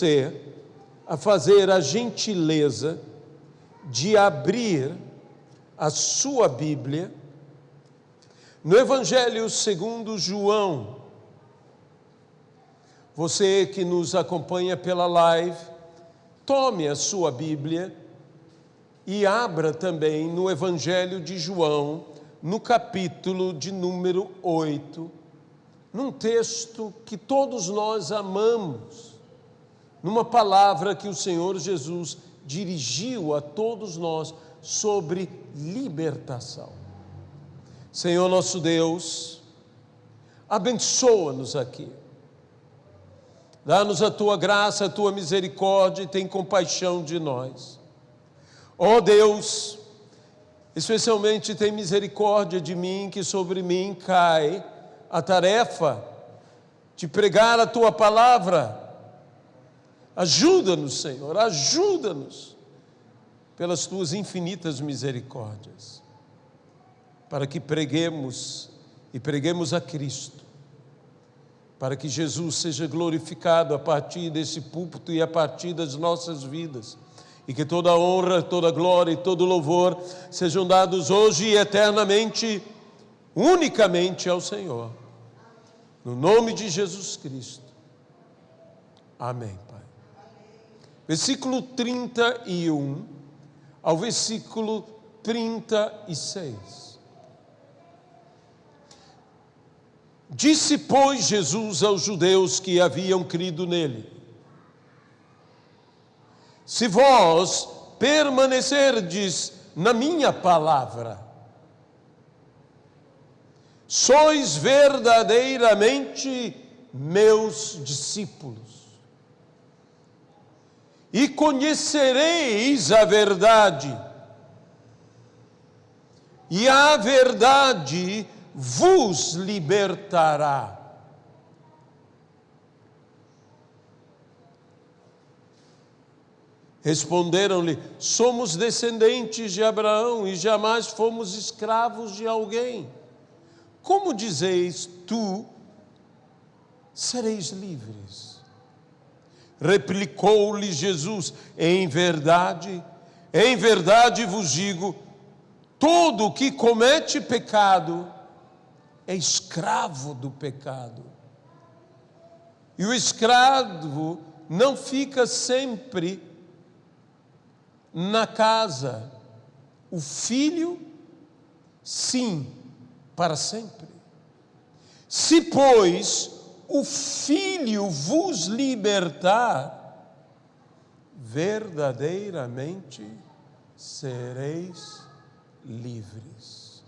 você a fazer a gentileza de abrir a sua Bíblia no Evangelho segundo João. Você que nos acompanha pela live, tome a sua Bíblia e abra também no Evangelho de João, no capítulo de número 8, num texto que todos nós amamos, numa palavra que o Senhor Jesus dirigiu a todos nós sobre libertação. Senhor nosso Deus, abençoa-nos aqui. Dá-nos a Tua graça, a Tua misericórdia e tem compaixão de nós. Ó Deus, especialmente tem misericórdia de mim, que sobre mim cai a tarefa de pregar a Tua palavra. Ajuda-nos, Senhor, ajuda-nos pelas Tuas infinitas misericórdias, para que preguemos e preguemos a Cristo, para que Jesus seja glorificado a partir desse púlpito e a partir das nossas vidas, e que toda honra, toda glória e todo louvor sejam dados hoje e eternamente, unicamente ao Senhor. No nome de Jesus Cristo. Amém, Pai. Versículo 31 ao versículo 36. Disse, pois, Jesus aos judeus que haviam crido nele: se vós permanecerdes na minha palavra, sois verdadeiramente meus discípulos, e conhecereis a verdade, e a verdade vos libertará. Responderam-lhe: somos descendentes de Abraão e jamais fomos escravos de alguém. Como dizeis tu, sereis livres? Replicou-lhe Jesus: em verdade vos digo, todo o que comete pecado é escravo do pecado. E o escravo não fica sempre na casa, o filho, sim, para sempre. Se, pois, o Filho vos libertar, verdadeiramente sereis livres.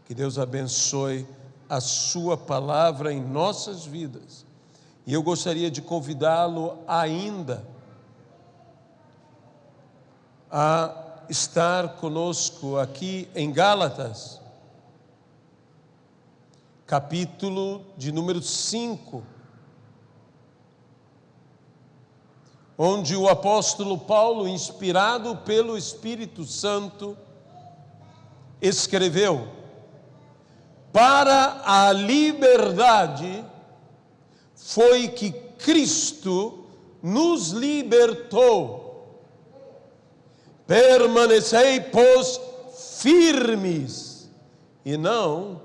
Que Deus abençoe a sua palavra em nossas vidas. E eu gostaria de convidá-lo ainda a estar conosco aqui em Gálatas, capítulo de número 5, onde o apóstolo Paulo, inspirado pelo Espírito Santo, escreveu: para a liberdade foi que Cristo nos libertou. Permanecei, pois, firmes, e não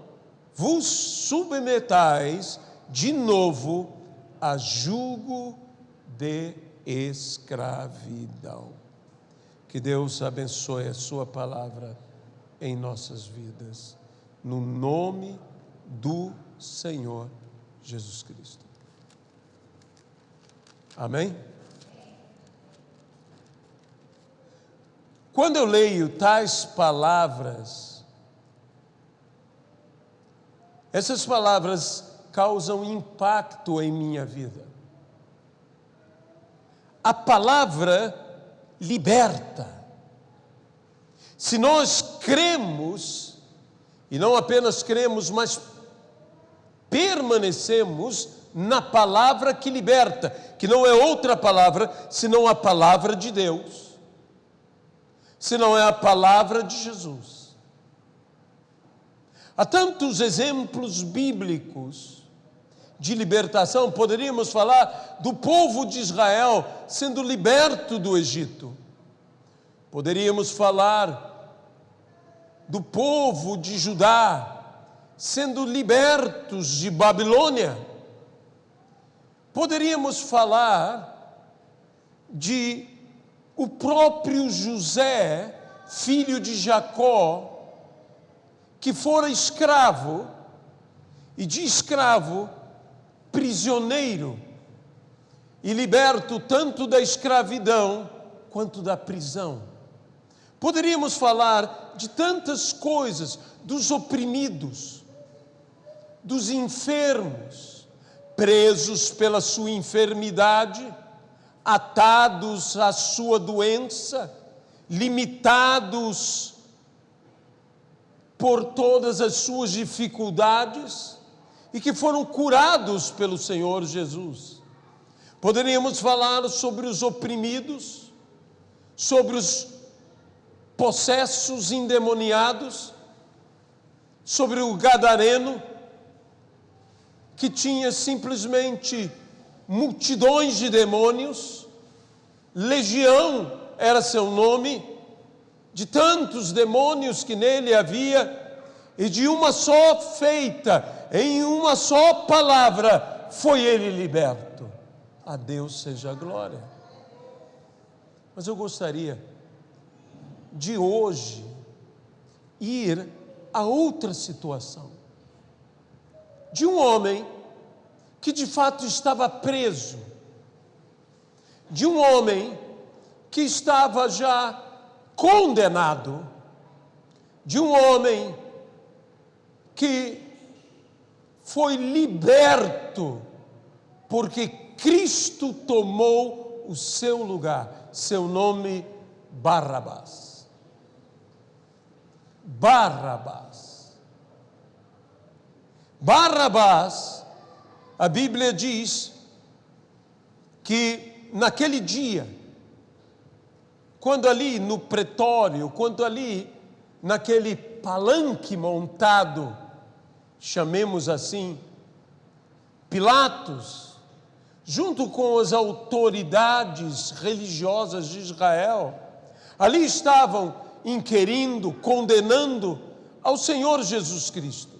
vos submetais de novo a jugo de escravidão. Que Deus abençoe a sua palavra em nossas vidas, no nome do Senhor Jesus Cristo. Amém? Quando eu leio tais palavras, essas palavras causam impacto em minha vida. A palavra liberta. Se nós cremos, e não apenas cremos, mas permanecemos na palavra que liberta, que não é outra palavra, senão a palavra de Deus, senão é a palavra de Jesus. Há tantos exemplos bíblicos de libertação, poderíamos falar do povo de Israel sendo liberto do Egito. Poderíamos falar do povo de Judá sendo libertos de Babilônia. Poderíamos falar de o próprio José, filho de Jacó, que fora escravo, e de escravo, prisioneiro, e liberto tanto da escravidão quanto da prisão. Poderíamos falar de tantas coisas, dos oprimidos, dos enfermos, presos pela sua enfermidade, atados à sua doença, limitados por todas as suas dificuldades e que foram curados pelo Senhor Jesus. Poderíamos falar sobre os oprimidos, sobre os possessos endemoniados, sobre o gadareno, que tinha simplesmente multidões de demônios, legião era seu nome, de tantos demônios que nele havia, e de uma só feita, em uma só palavra, foi ele liberto. A Deus seja a glória. Mas eu gostaria de hoje ir a outra situação, de um homem que de fato estava preso, de um homem que estava já condenado, de um homem que foi liberto, porque Cristo tomou o seu lugar, seu nome Barrabás. Barrabás. Barrabás, a Bíblia diz que naquele dia, quando ali no pretório, quando ali naquele palanque montado, chamemos assim, Pilatos, junto com as autoridades religiosas de Israel, ali estavam inquirindo, condenando ao Senhor Jesus Cristo.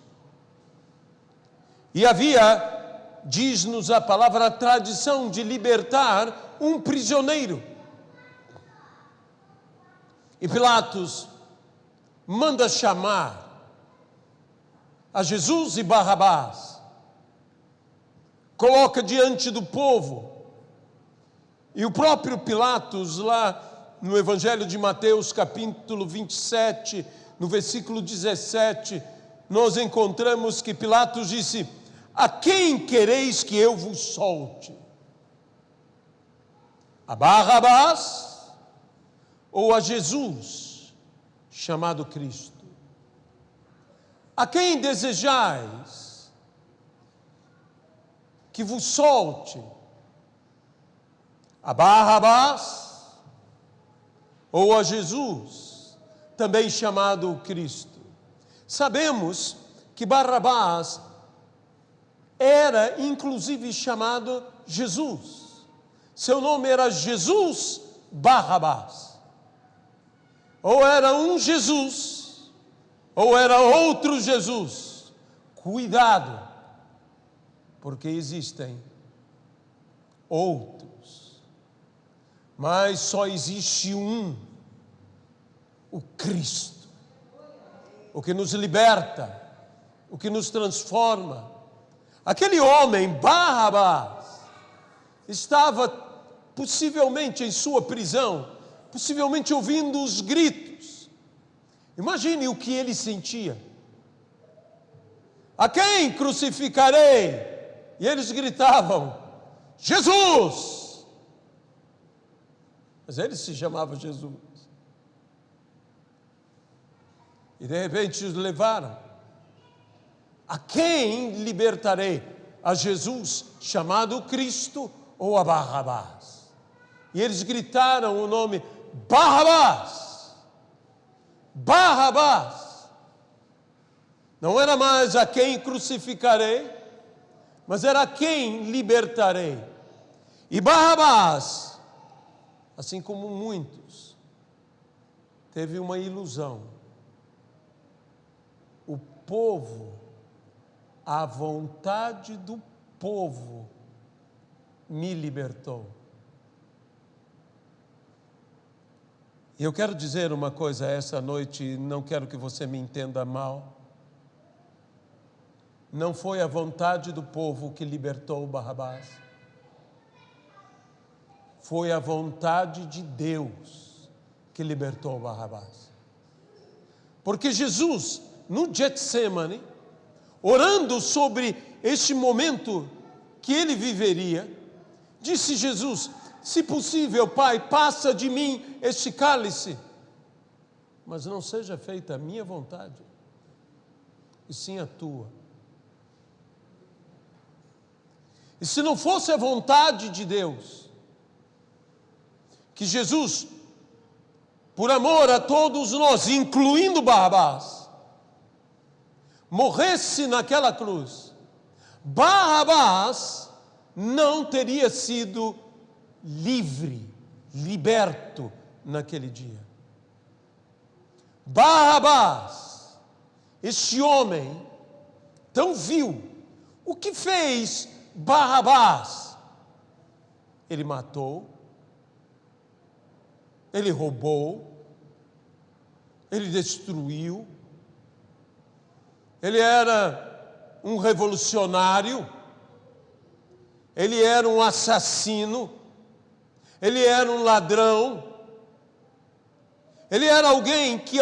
E havia, diz-nos a palavra, a tradição de libertar um prisioneiro. E Pilatos manda chamar a Jesus e Barrabás, coloca diante do povo, e o próprio Pilatos, lá no Evangelho de Mateus, capítulo 27, no versículo 17, nós encontramos que Pilatos disse: a quem quereis que eu vos solte? A Barrabás ou a Jesus, chamado Cristo? A quem desejais que vos solte? A Barrabás ou a Jesus, também chamado Cristo? Sabemos que Barrabás era inclusive chamado Jesus. Seu nome era Jesus Barrabás. Ou era um Jesus, ou era outro Jesus. Cuidado, porque existem outros, mas só existe um, o Cristo, o que nos liberta, o que nos transforma. Aquele homem, Barrabás, estava possivelmente em sua prisão, possivelmente ouvindo os gritos. Imagine o que ele sentia. A quem crucificarei? E eles gritavam: Jesus! Mas ele se chamava Jesus. E de repente os levaram. A quem libertarei? A Jesus, chamado Cristo, ou a Barrabás? E eles gritaram o nome Barrabás. Barrabás. Não era mais a quem crucificarei, mas era quem libertarei. E Barrabás, assim como muitos, teve uma ilusão. O povo, a vontade do povo, me libertou. E eu quero dizer uma coisa essa noite, não quero que você me entenda mal. Não foi a vontade do povo que libertou Barrabás. Foi a vontade de Deus que libertou Barrabás. Porque Jesus, no Getsemane, orando sobre este momento que ele viveria, disse Jesus: se possível, Pai, passa de mim este cálice, mas não seja feita a minha vontade, e sim a tua. E se não fosse a vontade de Deus, que Jesus, por amor a todos nós, incluindo Barrabás, morresse naquela cruz, Barrabás não teria sido livre, liberto naquele dia. Barrabás, este homem tão vil, o que fez Barrabás? Ele matou, ele roubou, ele destruiu, ele era um revolucionário, ele era um assassino, ele era um ladrão, ele era alguém que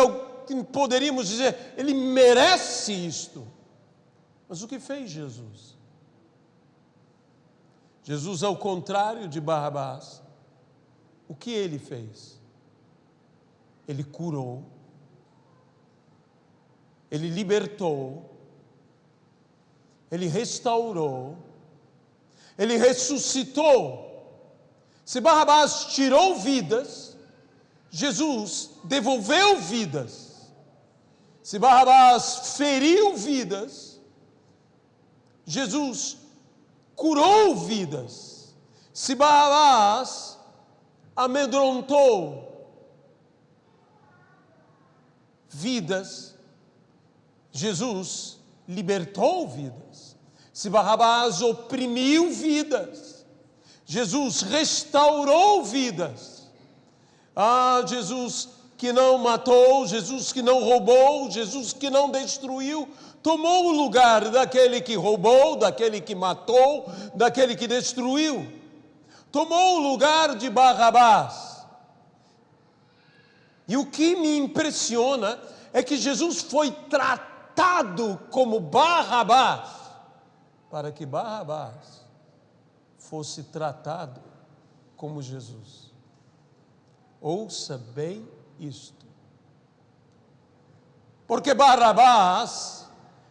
poderíamos dizer, ele merece isto. Mas o que fez Jesus? Jesus, ao contrário de Barrabás, o que ele fez? Ele curou, ele libertou, ele restaurou, ele ressuscitou. Se Barrabás tirou vidas, Jesus devolveu vidas. Se Barrabás feriu vidas, Jesus curou vidas. Se Barrabás amedrontou vidas, Jesus libertou vidas. Se Barrabás oprimiu vidas, Jesus restaurou vidas. Jesus que não matou, Jesus que não roubou, Jesus que não destruiu, tomou o lugar daquele que roubou, daquele que matou, daquele que destruiu. Tomou o lugar de Barrabás. E o que me impressiona é que Jesus foi tratado como Barrabás, para que Barrabás fosse tratado como Jesus. Ouça bem isto. Porque Barrabás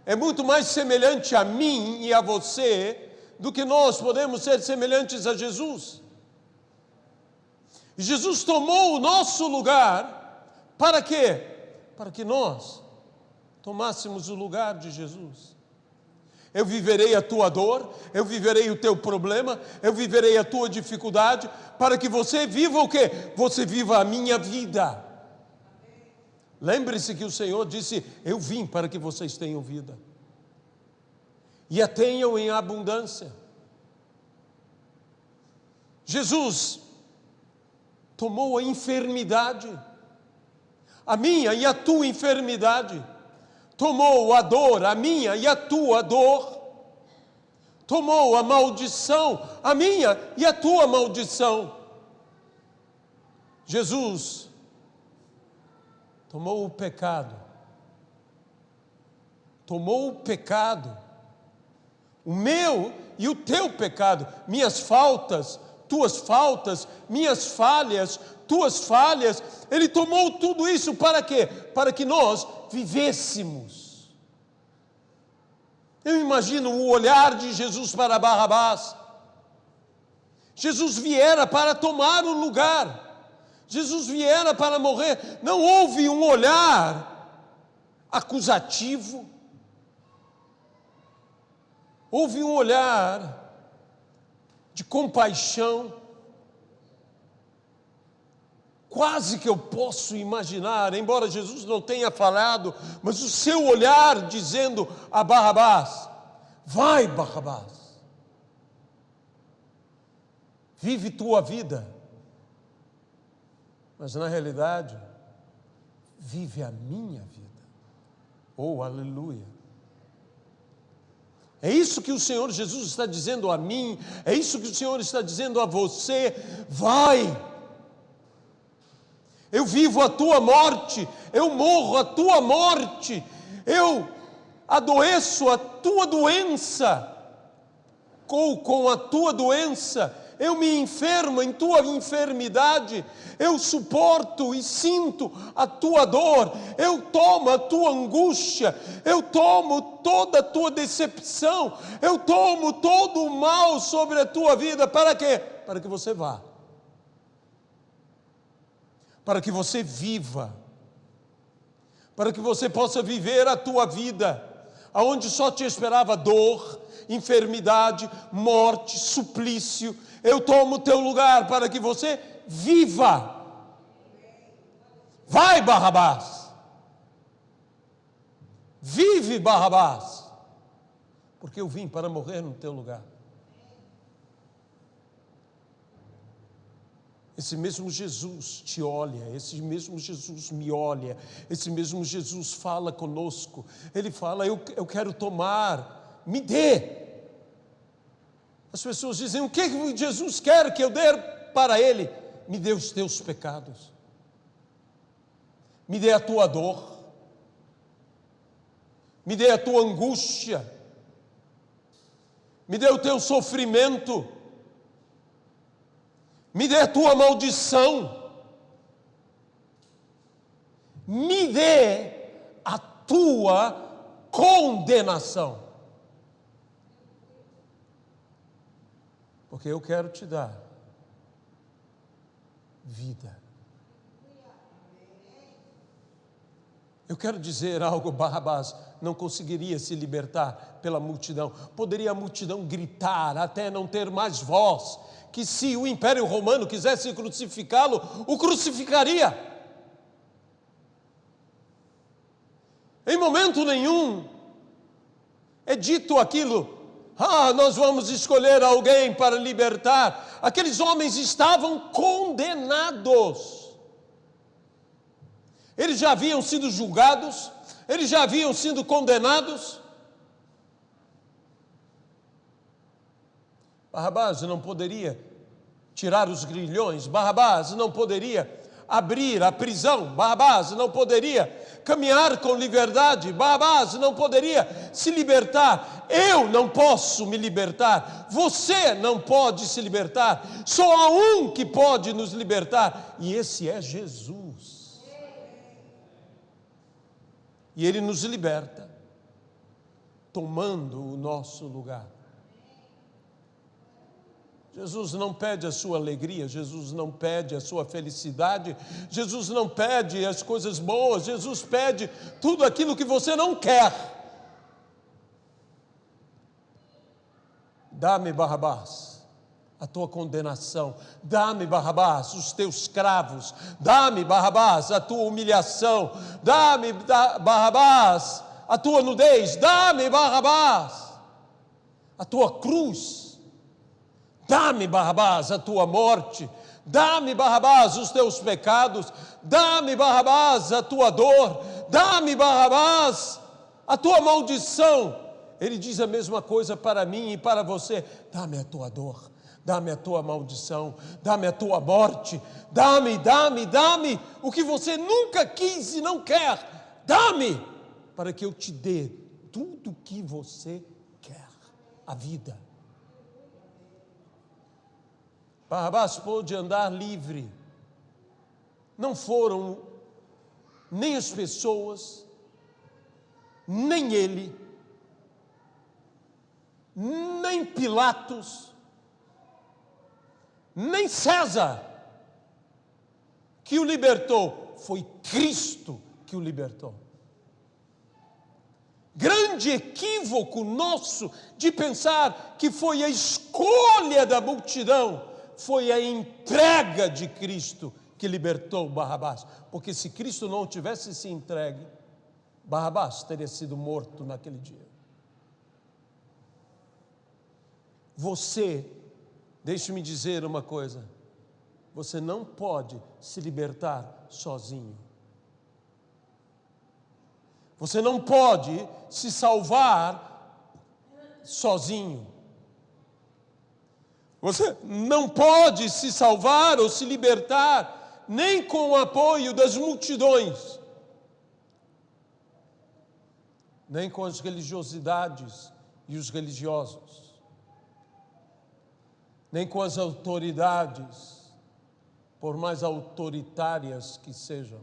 é muito mais semelhante a mim e a você do que nós podemos ser semelhantes a Jesus. E Jesus tomou o nosso lugar para quê? Para que nós tomássemos o lugar de Jesus. Eu viverei a tua dor, eu viverei o teu problema, eu viverei a tua dificuldade, para que você viva o quê? Você viva a minha vida. Lembre-se que o Senhor disse: eu vim para que vocês tenham vida, e a tenham em abundância. Jesus tomou a enfermidade, a minha e a tua enfermidade, tomou a dor, a minha e a tua dor, tomou a maldição, a minha e a tua maldição. Jesus tomou o pecado, o meu e o teu pecado, minhas faltas, tuas faltas, minhas falhas, tuas falhas. Ele tomou tudo isso para quê? Para que nós vivêssemos. Eu imagino o olhar de Jesus para Barrabás. Jesus viera para tomar o lugar, Jesus viera para morrer. Não houve um olhar acusativo, houve um olhar de compaixão, quase que eu posso imaginar, embora Jesus não tenha falado, mas o seu olhar dizendo a Barrabás: vai, Barrabás, vive tua vida, mas na realidade, vive a minha vida. Oh, aleluia! É isso que o Senhor Jesus está dizendo a mim, é isso que o Senhor está dizendo a você: vai! Eu vivo a tua morte, eu morro a tua morte, eu adoeço a tua doença, ou com a tua doença, eu me enfermo em tua enfermidade, eu suporto e sinto a tua dor, eu tomo a tua angústia, eu tomo toda a tua decepção, eu tomo todo o mal sobre a tua vida. Para quê? Para que você vá. Para que você viva, para que você possa viver a tua vida, aonde só te esperava dor, enfermidade, morte, suplício. Eu tomo o teu lugar para que você viva. Vai, Barrabás, vive, Barrabás, porque eu vim para morrer no teu lugar. Esse mesmo Jesus te olha, esse mesmo Jesus me olha, esse mesmo Jesus fala conosco. Ele fala: eu quero tomar, me dê. As pessoas dizem: o que Jesus quer que eu dê para Ele? Me dê os teus pecados, me dê a tua dor, me dê a tua angústia, me dê o teu sofrimento, me dê a tua maldição, me dê a tua condenação, porque eu quero te dar vida. Eu quero dizer algo: Barrabás não conseguiria se libertar pela multidão. Poderia a multidão gritar até não ter mais voz, que se o Império Romano quisesse crucificá-lo, o crucificaria. Em momento nenhum é dito aquilo: nós vamos escolher alguém para libertar. Aqueles homens estavam condenados. Eles já haviam sido julgados, eles já haviam sido condenados. Barrabás não poderia tirar os grilhões, Barrabás não poderia abrir a prisão, Barrabás não poderia caminhar com liberdade, Barrabás não poderia se libertar. Eu não posso me libertar, você não pode se libertar, só há um que pode nos libertar, e esse é Jesus. E Ele nos liberta, tomando o nosso lugar. Jesus não pede a sua alegria, Jesus não pede a sua felicidade, Jesus não pede as coisas boas, Jesus pede tudo aquilo que você não quer. Dá-me, Barrabás, a tua condenação, dá-me, Barrabás, os teus cravos, dá-me, Barrabás, a tua humilhação, dá-me, Barrabás, a tua nudez, dá-me, Barrabás, a tua cruz, dá-me, Barrabás, a tua morte, dá-me, Barrabás, os teus pecados, dá-me, Barrabás, a tua dor, dá-me, Barrabás, a tua maldição. Ele diz a mesma coisa para mim e para você: dá-me a tua dor, dá-me a tua maldição, dá-me a tua morte, dá-me o que você nunca quis e não quer, dá-me, para que eu te dê tudo o que você quer, a vida. Barrabás pôde andar livre. Não foram nem as pessoas, nem ele, nem Pilatos, nem César que o libertou, foi Cristo que o libertou. grande equívoco nosso de pensar que foi a escolha da multidão, foi a entrega de Cristo que libertou Barrabás. Porque se Cristo não tivesse se entregue, Barrabás teria sido morto naquele dia. Você, deixe-me dizer uma coisa, você não pode se libertar sozinho. Você não pode se salvar sozinho. Você não pode se salvar ou se libertar nem com o apoio das multidões, nem com as religiosidades e os religiosos, nem com as autoridades, por mais autoritárias que sejam.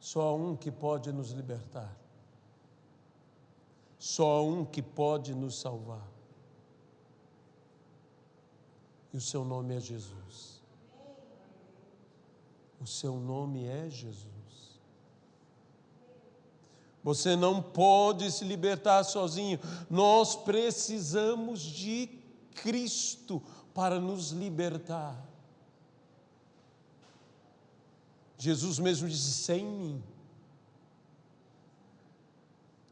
Só há um que pode nos libertar. Só há um que pode nos salvar. E o seu nome é Jesus. O seu nome é Jesus. Você não pode se libertar sozinho. Nós precisamos de Cristo para nos libertar. Jesus mesmo disse: sem mim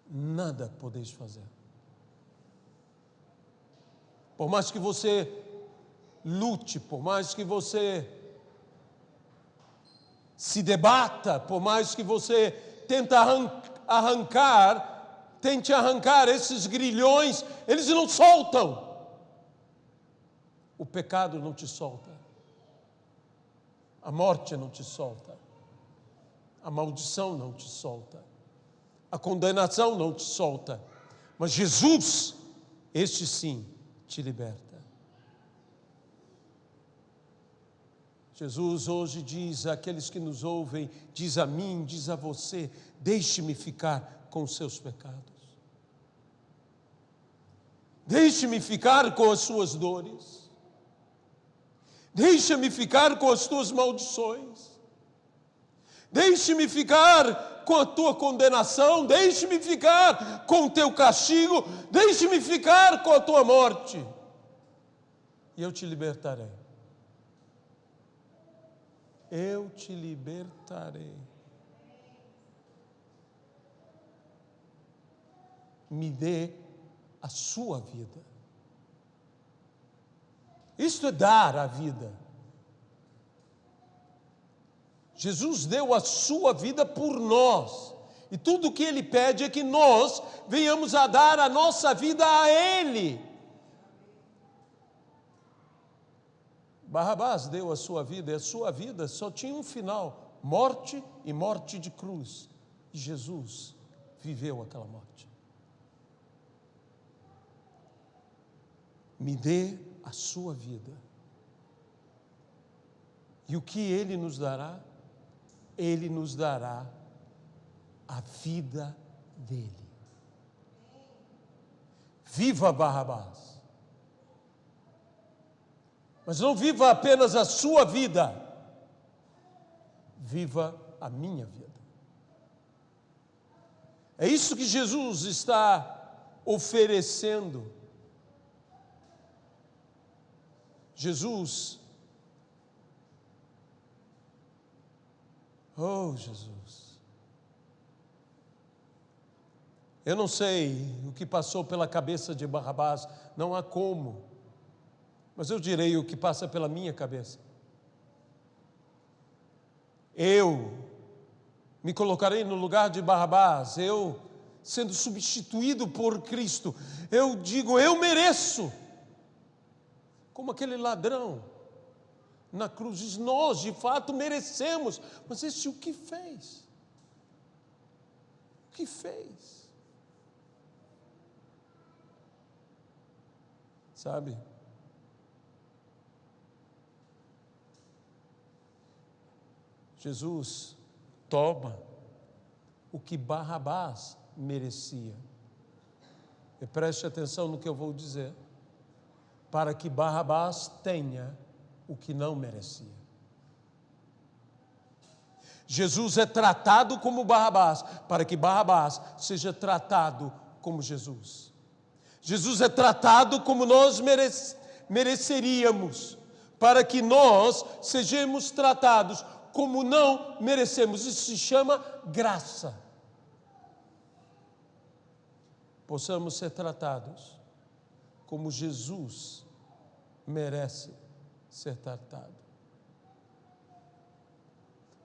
nada podeis fazer. Por mais que você lute, por mais que você se debata, por mais que você tente arrancar esses grilhões, eles não soltam. O pecado não te solta. A morte não te solta. A maldição não te solta. A condenação não te solta. Mas Jesus, este sim, te liberta. Jesus hoje diz àqueles que nos ouvem, diz a mim, diz a você: deixe-me ficar com os seus pecados. Deixe-me ficar com as suas dores. Deixa-me ficar com as tuas maldições. Deixe-me ficar com a tua condenação. Deixe-me ficar com o teu castigo. Deixe-me ficar com a tua morte. E eu te libertarei. Eu te libertarei. Me dê a sua vida. Isto é dar a vida. Jesus deu a sua vida por nós. E tudo o que Ele pede é que nós venhamos a dar a nossa vida a Ele. Barrabás deu a sua vida, e a sua vida só tinha um final: morte e morte de cruz. E Jesus viveu aquela morte. Me dê a sua vida. E o que Ele nos dará? Ele nos dará a vida dele. Viva Barrabás. Mas não viva apenas a sua vida. Viva a minha vida. É isso que Jesus está oferecendo. Jesus, oh Jesus, eu não sei o que passou pela cabeça de Barrabás, não há como, mas eu direi o que passa pela minha cabeça. Eu me colocarei no lugar de Barrabás, eu sendo substituído por Cristo, eu digo: eu mereço. Como aquele ladrão na cruz diz: nós de fato merecemos. Mas esse o que fez? O que fez? Sabe? Jesus toma o que Barrabás merecia. E preste atenção no que eu vou dizer. Para que Barrabás tenha o que não merecia. Jesus é tratado como Barrabás, para que Barrabás seja tratado como Jesus. Jesus é tratado como nós mereceríamos, para que nós sejamos tratados como não merecemos. Isso se chama graça. Possamos ser tratados como Jesus merece ser tratado.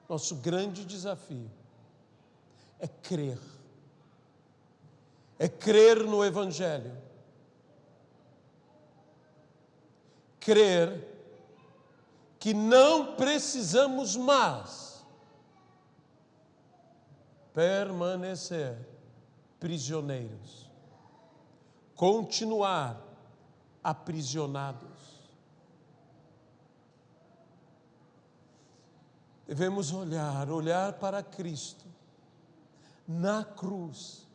Nosso grande desafio é crer. É crer no Evangelho. Crer que não precisamos mais permanecer prisioneiros, continuar aprisionados. Devemos olhar para Cristo na cruz,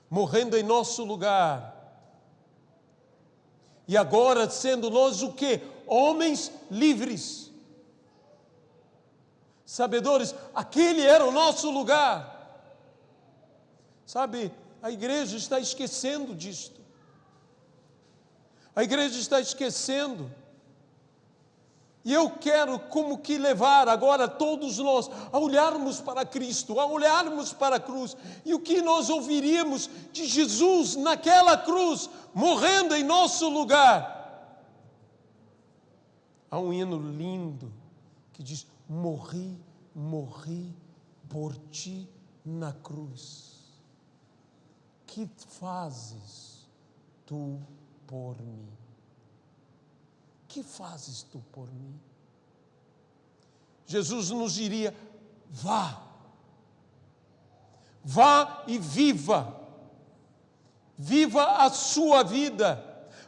morrendo em nosso lugar. E agora sendo nós o quê? Homens livres. Sabedores, aquele era o nosso lugar. Sabe, a igreja está esquecendo disto. A igreja está esquecendo. E eu quero como que levar agora todos nós a olharmos para Cristo, a olharmos para a cruz. E o que nós ouviríamos de Jesus naquela cruz, morrendo em nosso lugar. Há um hino lindo que diz: morri por ti na cruz. Que fazes tu por mim? Que fazes tu por mim? Jesus nos diria: vá e viva a sua vida,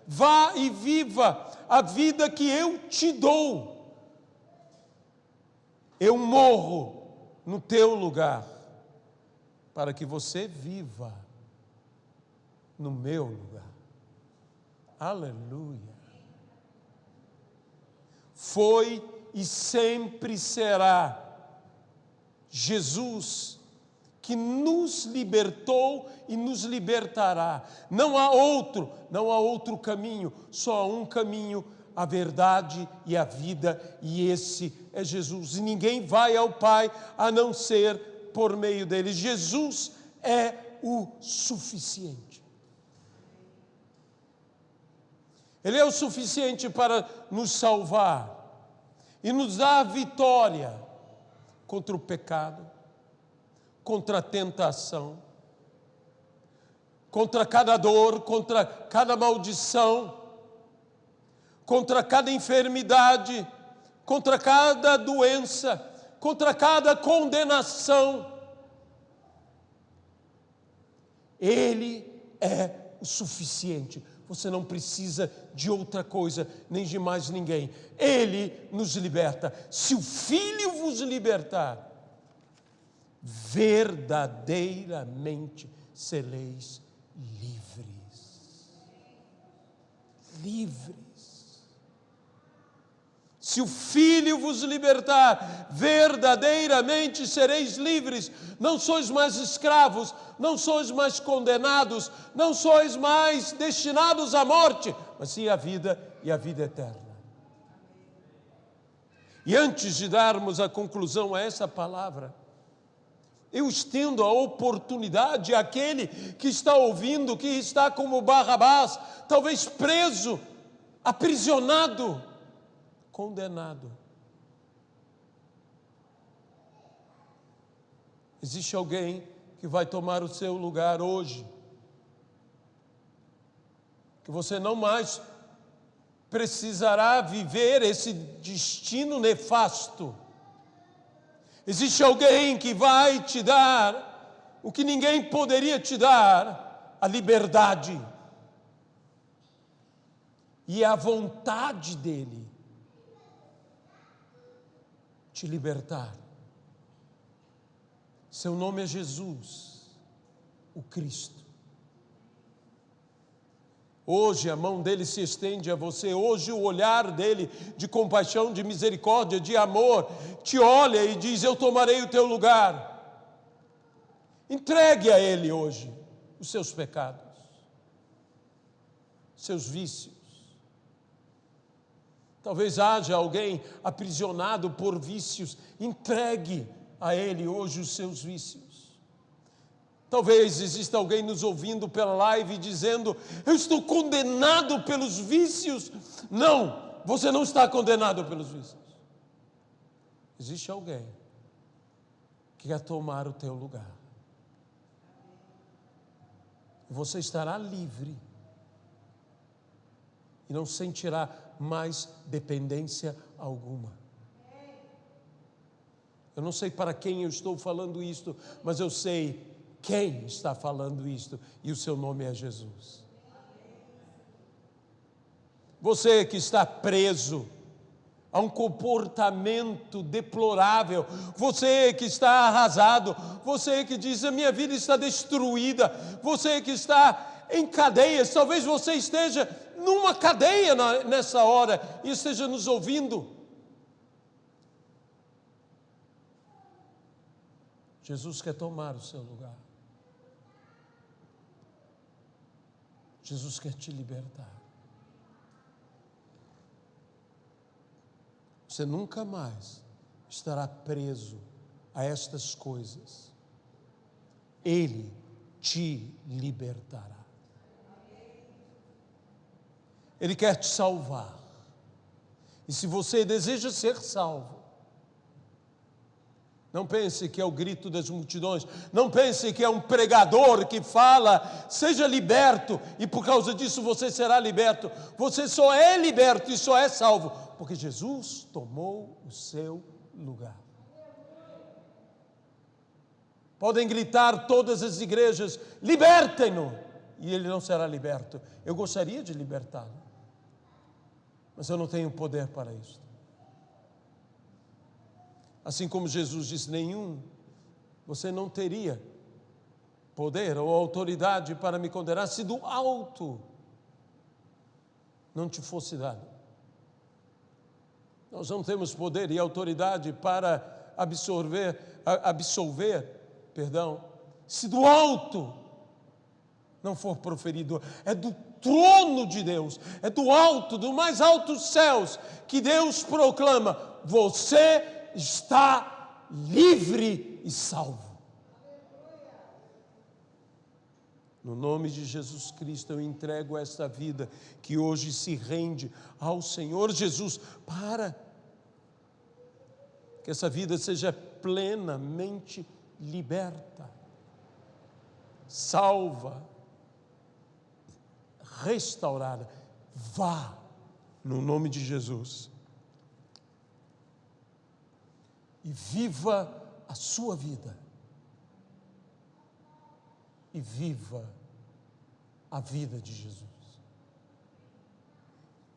vá e viva a vida que eu te dou. Eu morro no teu lugar, para que você viva no meu lugar. Aleluia. Foi e sempre será Jesus que nos libertou e nos libertará. Não há outro caminho, só há um caminho, a verdade e a vida, e esse é Jesus. E ninguém vai ao Pai a não ser por meio dele. Jesus é o suficiente. Ele é o suficiente para nos salvar e nos dar a vitória contra o pecado, contra a tentação, contra cada dor, contra cada maldição, contra cada enfermidade, contra cada doença, contra cada condenação. Ele é o suficiente. Você não precisa de outra coisa, nem de mais ninguém. Ele nos liberta. Se o Filho vos libertar, verdadeiramente sereis livres. Livres. Se o Filho vos libertar, verdadeiramente sereis livres. Não sois mais escravos, não sois mais condenados, não sois mais destinados à morte, mas sim à vida e à vida eterna. E antes de darmos a conclusão a essa palavra, eu estendo a oportunidade àquele que está ouvindo, que está como Barrabás, talvez preso, aprisionado, condenado. Existe alguém que vai tomar o seu lugar hoje, que você não mais precisará viver esse destino nefasto. Existe alguém que vai te dar o que ninguém poderia te dar, a liberdade. E é a vontade dele te libertar. Seu nome é Jesus, o Cristo. Hoje a mão dele se estende a você, hoje o olhar dele de compaixão, de misericórdia, de amor, te olha e diz: eu tomarei o teu lugar. Entregue a ele hoje os seus pecados, seus vícios. Talvez haja alguém aprisionado por vícios, entregue a ele hoje os seus vícios. Talvez exista alguém nos ouvindo pela live dizendo: eu estou condenado pelos vícios. Não, você não está condenado pelos vícios. Existe alguém que quer tomar o teu lugar. Você estará livre e não sentirá mais dependência alguma. Eu não sei para quem eu estou falando isto, mas eu sei quem está falando isto, e o seu nome é Jesus. Você que está preso a um comportamento deplorável, você que está arrasado, você que diz: a minha vida está destruída, você que está em cadeias, talvez você esteja numa cadeia nessa hora e esteja nos ouvindo. Jesus quer tomar o seu lugar. Jesus quer te libertar. Você nunca mais estará preso a estas coisas. Ele te libertará. Ele quer te salvar. E se você deseja ser salvo, não pense que é o grito das multidões, não pense que é um pregador que fala: seja liberto, e por causa disso você será liberto. Você só é liberto e só é salvo porque Jesus tomou o seu lugar. Podem gritar todas as igrejas: libertem-no, e ele não será liberto. Eu gostaria de libertá-lo, mas eu não tenho poder para isso. Assim como Jesus disse: você não teria poder ou autoridade para me condenar se do alto não te fosse dado. Nós não temos poder e autoridade para absolver, se do alto não for proferido. É do trono de Deus, é do alto, do mais altos céus, que Deus proclama: você está livre e salvo. No nome de Jesus Cristo eu entrego esta vida que hoje se rende ao Senhor Jesus, para que essa vida seja plenamente liberta, salva, restaurada. Vá no nome de Jesus e viva a sua vida, e viva a vida de Jesus.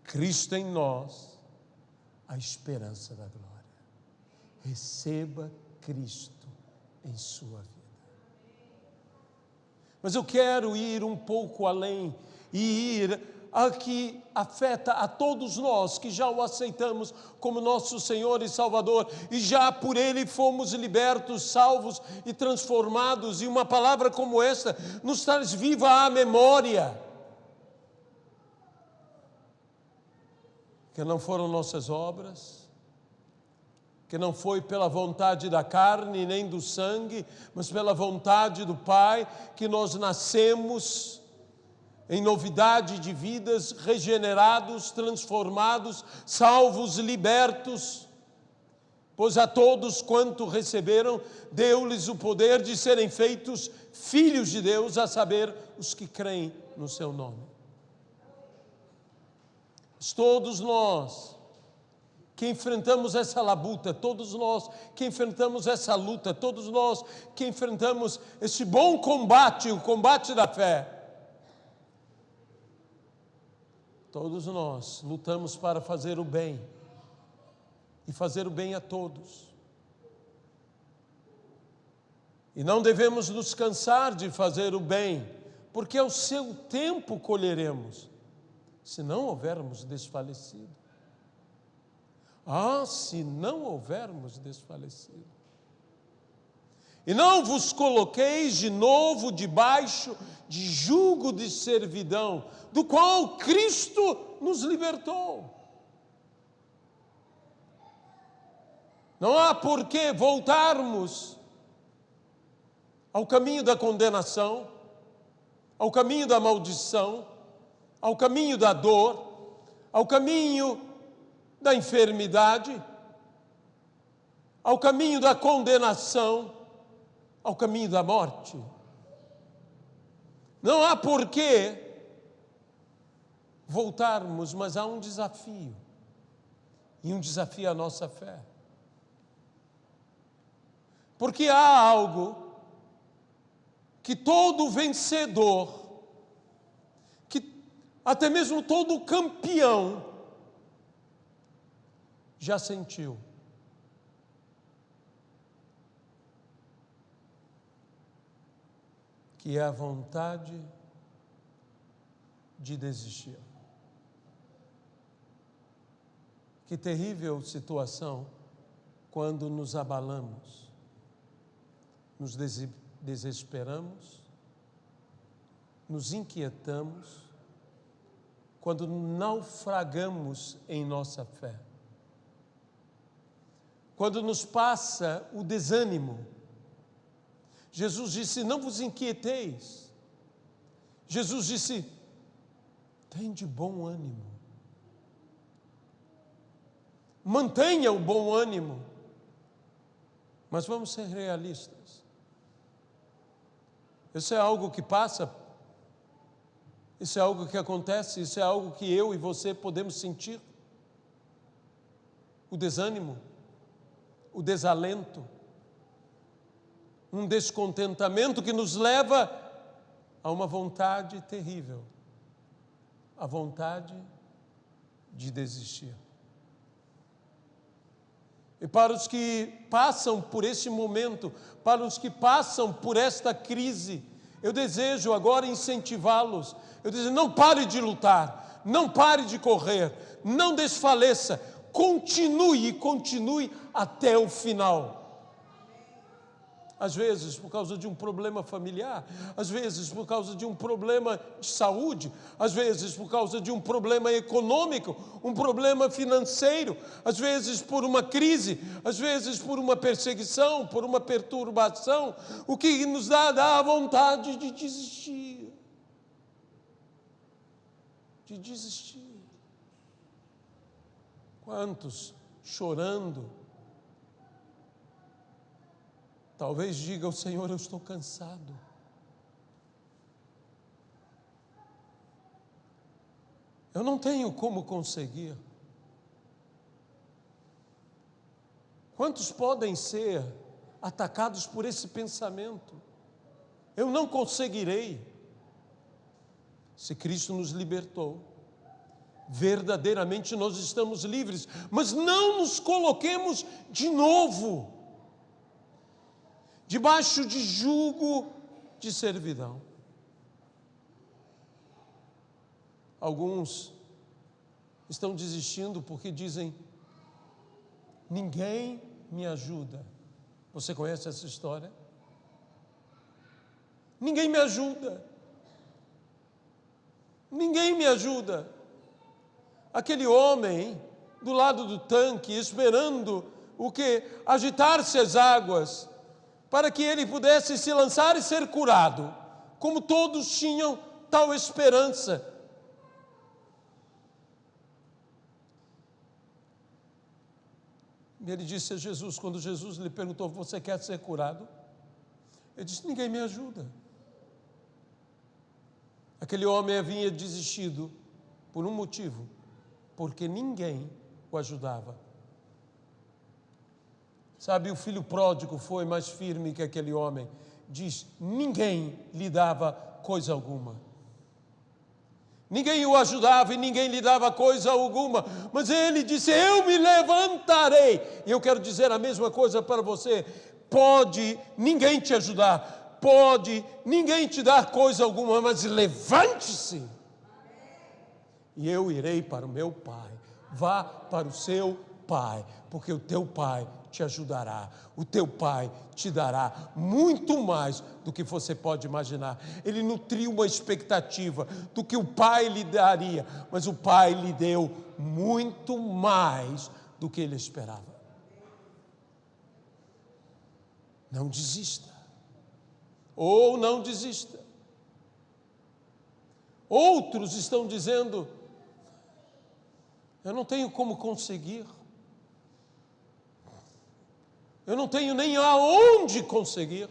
Cristo em nós, a esperança da glória. Receba Cristo em sua vida. Mas eu quero ir um pouco além e ir a que afeta a todos nós que já o aceitamos como nosso Senhor e Salvador, e já por Ele fomos libertos, salvos e transformados, e uma palavra como esta nos traz viva à memória, que não foram nossas obras, que não foi pela vontade da carne nem do sangue, mas pela vontade do Pai, que nós nascemos em novidade de vidas, regenerados, transformados, salvos, libertos. Pois a todos quanto receberam, deu-lhes o poder de serem feitos filhos de Deus, a saber, os que creem no seu nome. Todos nós que enfrentamos essa labuta, todos nós que enfrentamos essa luta, todos nós que enfrentamos esse bom combate, o combate da fé, todos nós lutamos para fazer o bem, e fazer o bem a todos. E não devemos nos cansar de fazer o bem, porque ao seu tempo colheremos, se não houvermos desfalecido. Se não houvermos desfalecido. E não vos coloqueis de novo debaixo de jugo de servidão, do qual Cristo nos libertou. Não há por que voltarmos ao caminho da condenação, ao caminho da maldição, ao caminho da dor, ao caminho da enfermidade, ao caminho da condenação, ao caminho da morte. Não há por que voltarmos, mas há um desafio, e um desafio à nossa fé. Porque há algo que todo vencedor, que até mesmo todo campeão já sentiu. Que é a vontade de desistir. Que terrível situação quando nos abalamos, nos desesperamos, nos inquietamos, quando naufragamos em nossa fé. Quando nos passa o desânimo. Jesus disse: não vos inquieteis. Jesus disse: tem de bom ânimo. Mantenha o bom ânimo. Mas vamos ser realistas. Isso é algo que passa, isso é algo que acontece, isso é algo que eu e você podemos sentir. O desânimo, o desalento, um descontentamento que nos leva a uma vontade terrível, a vontade de desistir. E para os que passam por esse momento, para os que passam por esta crise, eu desejo agora incentivá-los. Eu desejo: não pare de lutar, não pare de correr, não desfaleça, continue até o final. Às vezes por causa de um problema familiar, às vezes por causa de um problema de saúde, às vezes por causa de um problema econômico, um problema financeiro, às vezes por uma crise, às vezes por uma perseguição, por uma perturbação, o que nos dá a vontade de desistir. De desistir. Quantos chorando, talvez digam: Senhor, eu estou cansado. Eu não tenho como conseguir. Quantos podem ser atacados por esse pensamento? Eu não conseguirei. Se Cristo nos libertou, verdadeiramente nós estamos livres, mas não nos coloquemos de novo debaixo de jugo de servidão. Alguns estão desistindo porque dizem: ninguém me ajuda. Você conhece essa história? Ninguém me ajuda. Ninguém me ajuda. Aquele homem do lado do tanque, esperando o quê? Agitar-se as águas, para que ele pudesse se lançar e ser curado, como todos tinham tal esperança. E ele disse a Jesus, quando Jesus lhe perguntou: você quer ser curado? Ele disse: ninguém me ajuda. Aquele homem havia desistido por um motivo: porque ninguém o ajudava. Sabe, o filho pródigo foi mais firme que aquele homem. Diz: ninguém lhe dava coisa alguma. Ninguém o ajudava e ninguém lhe dava coisa alguma. Mas ele disse: eu me levantarei. E eu quero dizer a mesma coisa para você. Pode ninguém te ajudar, pode ninguém te dar coisa alguma, mas levante-se. e eu irei para o meu Pai. Vá para o seu Pai, porque o teu Pai te ajudará, o teu Pai te dará muito mais do que você pode imaginar. Ele nutriu uma expectativa do que o Pai lhe daria, mas o Pai lhe deu muito mais do que ele esperava. Não desista, ou não desista. Outros estão dizendo: eu não tenho como conseguir, eu não tenho nem aonde conseguir.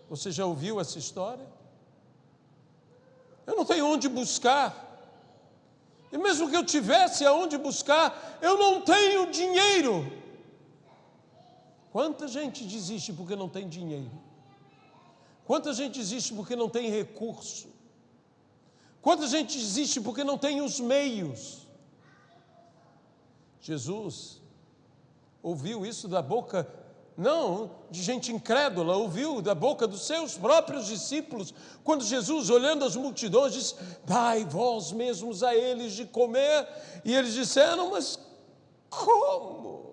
Você já ouviu essa história? Eu não tenho onde buscar, e mesmo que eu tivesse aonde buscar, eu não tenho dinheiro. Quanta gente desiste porque não tem dinheiro? Quanta gente desiste porque não tem recurso? Quanta gente desiste porque não tem os meios? Jesus ouviu isso da boca, não de gente incrédula, ouviu da boca dos seus próprios discípulos, quando Jesus, olhando as multidões, disse: dai vós mesmos a eles de comer. E eles disseram: mas como?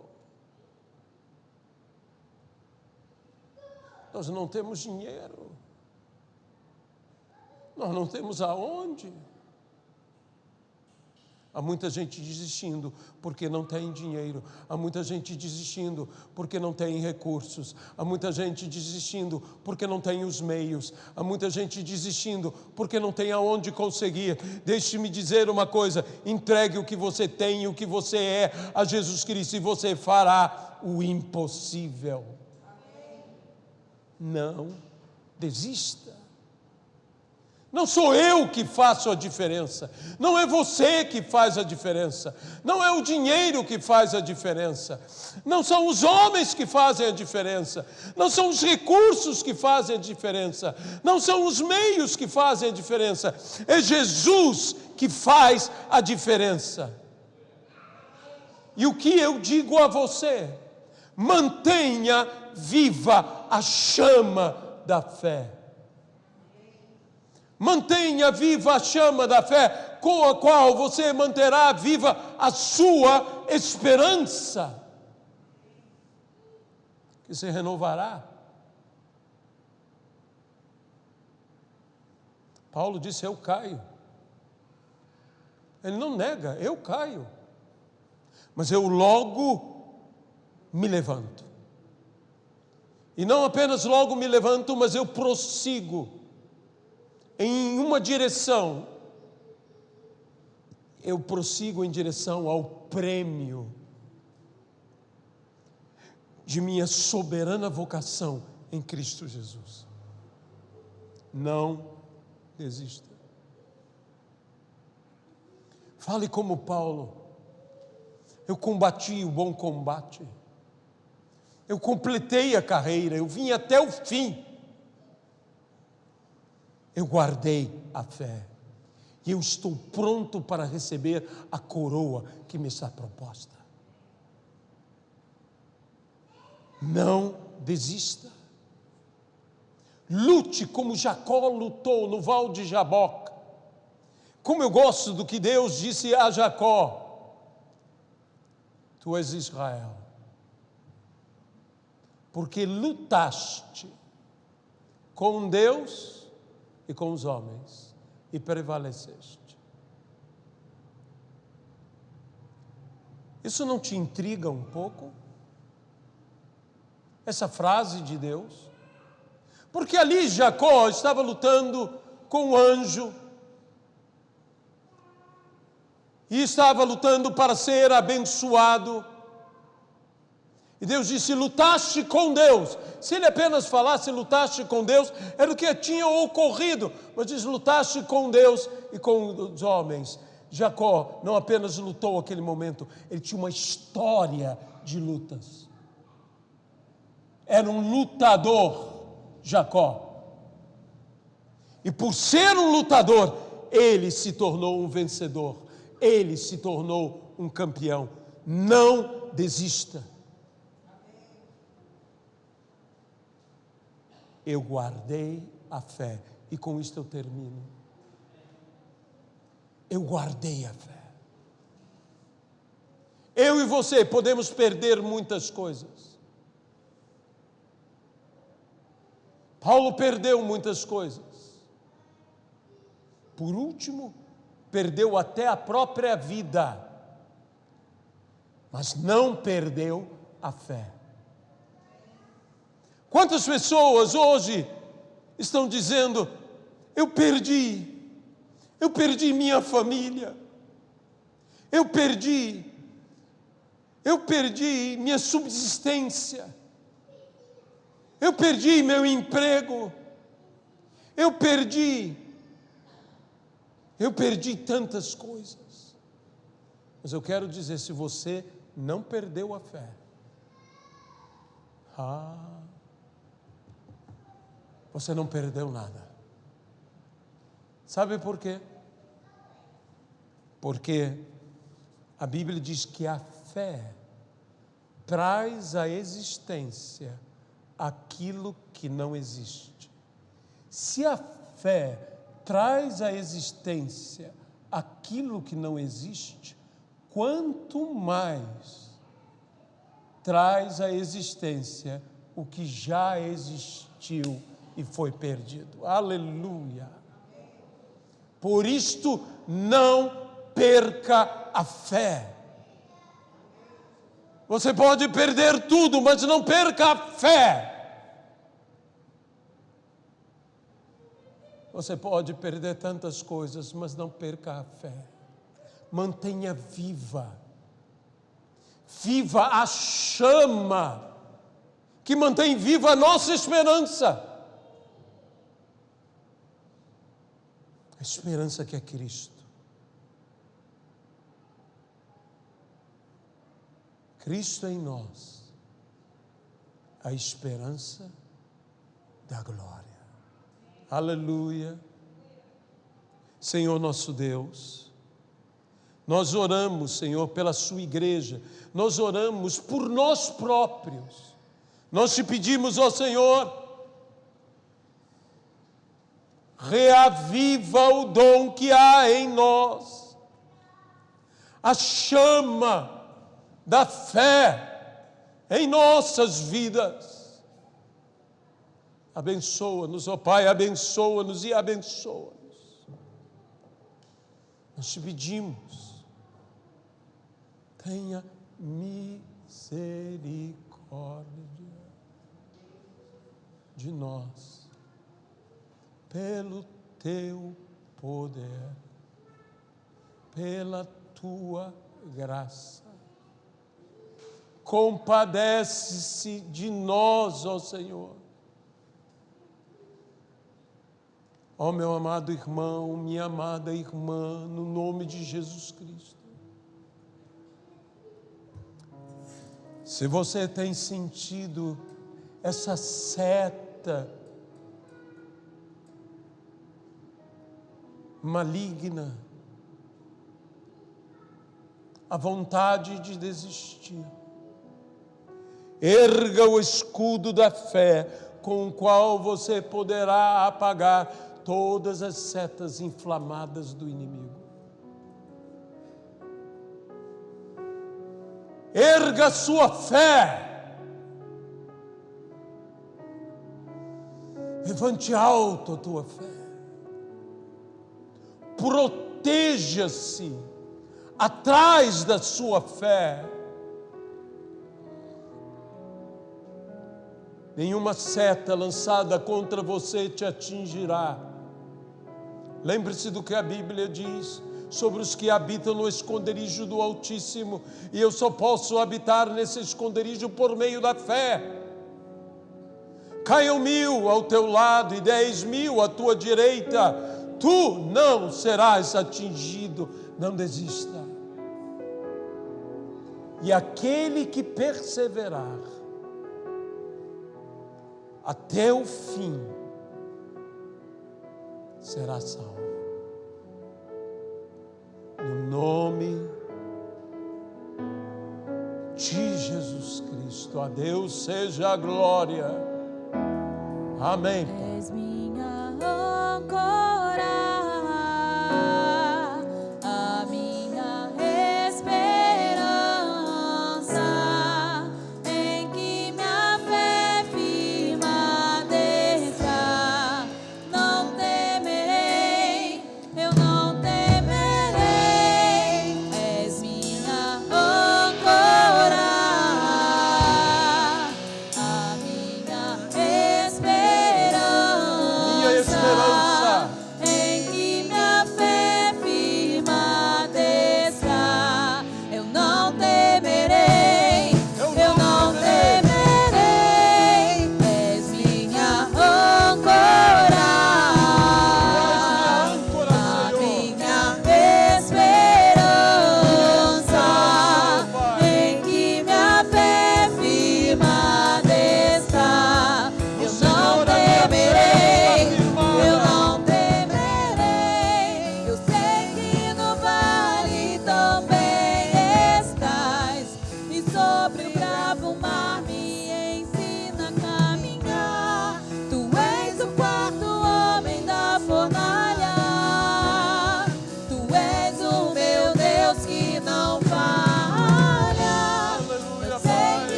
Nós não temos dinheiro, nós não temos aonde. Há muita gente desistindo porque não tem dinheiro. Há muita gente desistindo porque não tem recursos. Há muita gente desistindo porque não tem os meios. Há muita gente desistindo porque não tem aonde conseguir. Deixe-me dizer uma coisa: entregue o que você tem e o que você é a Jesus Cristo, e você fará o impossível. Não desista. Não sou eu que faço a diferença, não é você que faz a diferença, não é o dinheiro que faz a diferença, não são os homens que fazem a diferença, não são os recursos que fazem a diferença, não são os meios que fazem a diferença, é Jesus que faz a diferença. E o que eu digo a você: mantenha viva a chama da fé. Mantenha viva a chama da fé, com a qual você manterá viva a sua esperança, que se renovará. Paulo disse: eu caio. Ele não nega: eu caio, mas eu logo me levanto. E não apenas logo me levanto, mas eu prossigo em uma direção. Eu prossigo em direção ao prêmio de minha soberana vocação em Cristo Jesus. Não desista. Fale como Paulo: eu combati o bom combate, eu completei a carreira, eu vim até o fim. Eu guardei a fé, e eu estou pronto para receber a coroa que me está proposta. Não desista. Lute como Jacó lutou no Val de Jaboque. Como eu gosto do que Deus disse a Jacó: tu és Israel, porque lutaste com Deus e com os homens, e prevaleceste. Isso não te intriga um pouco? Essa frase de Deus? Porque ali Jacó estava lutando com o anjo, e estava lutando para ser abençoado. E Deus disse: lutaste com Deus. Se ele apenas falasse lutaste com Deus, era o que tinha ocorrido. Mas diz: lutaste com Deus e com os homens. Jacó não apenas lutou aquele momento, ele tinha uma história de lutas. Era um lutador, Jacó. E por ser um lutador, ele se tornou um vencedor. Ele se tornou um campeão. Não desista. Eu guardei a fé. E com isto eu termino. Eu guardei a fé. Eu e você podemos perder muitas coisas. Paulo perdeu muitas coisas. Por último, perdeu até a própria vida, mas não perdeu a fé. Quantas pessoas hoje estão dizendo: eu perdi minha família, eu perdi minha subsistência, eu perdi meu emprego, eu perdi tantas coisas. Mas eu quero dizer, se você não perdeu a fé, você não perdeu nada. Sabe por quê? Porque a Bíblia diz que a fé traz à existência aquilo que não existe. Se a fé traz à existência aquilo que não existe, quanto mais traz à existência o que já existiu e foi perdido. Aleluia! Por isto, não perca a fé. Você pode perder tudo, mas não perca a fé. Você pode perder tantas coisas, mas não perca a fé. Mantenha viva a chama que mantém viva a nossa esperança. A esperança que é Cristo. Cristo em nós, a esperança da glória. Aleluia. Senhor nosso Deus, nós oramos, Senhor, pela sua igreja, nós oramos por nós próprios, nós te pedimos, ó Senhor, reaviva o dom que há em nós, a chama da fé em nossas vidas. Abençoa-nos, ó Pai, abençoa-nos e abençoa-nos. Nós te pedimos, tenha misericórdia de nós, pelo teu poder, pela tua graça. Compadece-se de nós, ó Senhor. Ó meu amado irmão, minha amada irmã, no nome de Jesus Cristo. Se você tem sentido essa seta maligna, a vontade de desistir, erga o escudo da fé, com o qual você poderá apagar todas as setas inflamadas do inimigo. Erga sua fé. Levante alto a tua fé. Proteja-se atrás da sua fé. Nenhuma seta lançada contra você te atingirá. Lembre-se do que a Bíblia diz sobre os que habitam no esconderijo do Altíssimo, e eu só posso habitar nesse esconderijo por meio da fé. Caiam 1000 ao teu lado e 10.000 à tua direita, tu não serás atingido. Não desista. E aquele que perseverar até o fim será salvo. No nome de Jesus Cristo, a Deus seja a glória. Amém. És minha âncora, a minha esperança.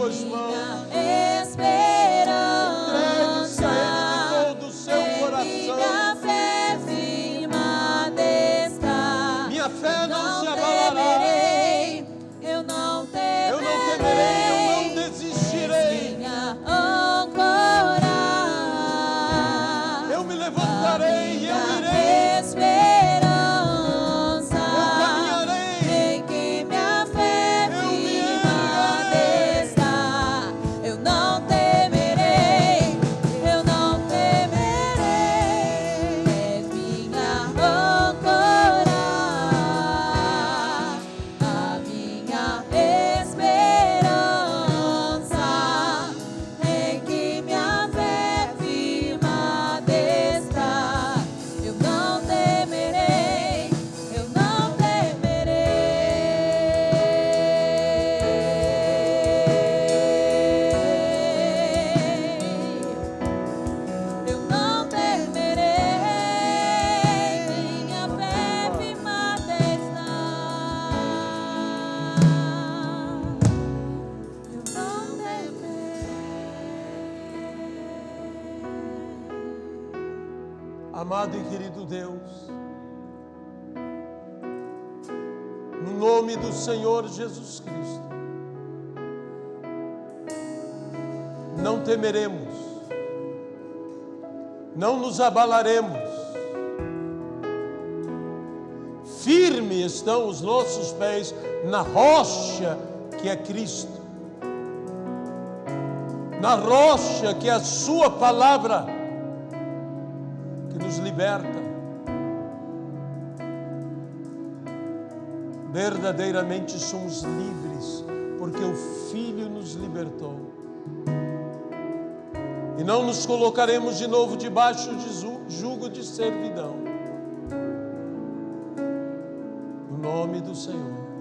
tuas mãos. Esperança, Entregue-se a Ele de todo o seu coração. minha fé firmada está. Minha fé não se abalará. Eu não Eu não temerei, eu não desistirei. minha âncora. Eu me levantarei e eu irei. Esperança, Eu caminharei. em que minha fé Eu me firmada erguerei. está. Eu não temerei, eu não temerei. És minha âncora, a minha esperança, em que minha fé firmada está. Eu não temerei, eu não temerei. Eu não temerei, minha fé firmada está. Eu não temerei. Amado e querido Deus, no nome do Senhor Jesus Cristo, não temeremos, não nos abalaremos. Firme estão os nossos pés na rocha que é Cristo, na rocha que é a sua palavra, que nos liberta. Verdadeiramente somos livres, porque o Filho nos libertou. E não nos colocaremos de novo debaixo de jugo de servidão. No nome do Senhor.